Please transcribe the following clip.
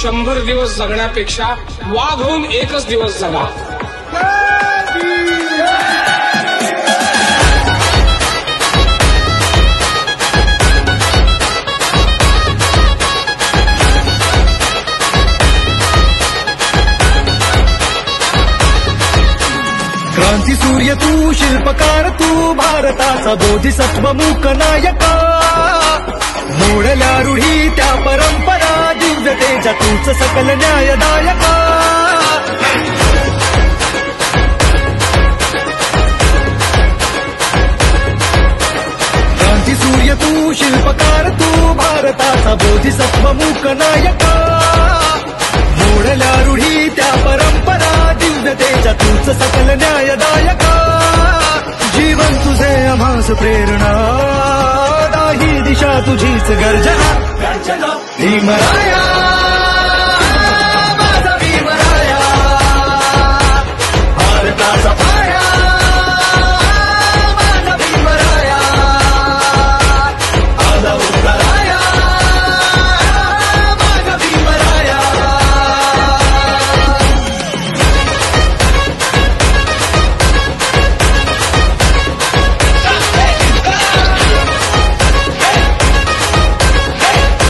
100 दिवस जगण्यापेक्षा वाघ होऊन एकच दिवस जगा. क्रांती सूर्य तू, शिल्पकार तू, भारताचा बोधिसत्व मूक नायका. मोडल्या रूढी त्या परंपरा, दिव्यतेच्या तूच सकल न्यायदायका. क्रांती सूर्य तू, शिल्पकार तू, भारताचा बोधिसत्व मूक नायका. मोडल्या रूढी त्या परंपरा, दिव्यतेच्या तूच सकल न्यायदायका. जीवन तुझे आम्हास प्रेरणा, दाही दिशा तुझीच गर्जना. भीमराया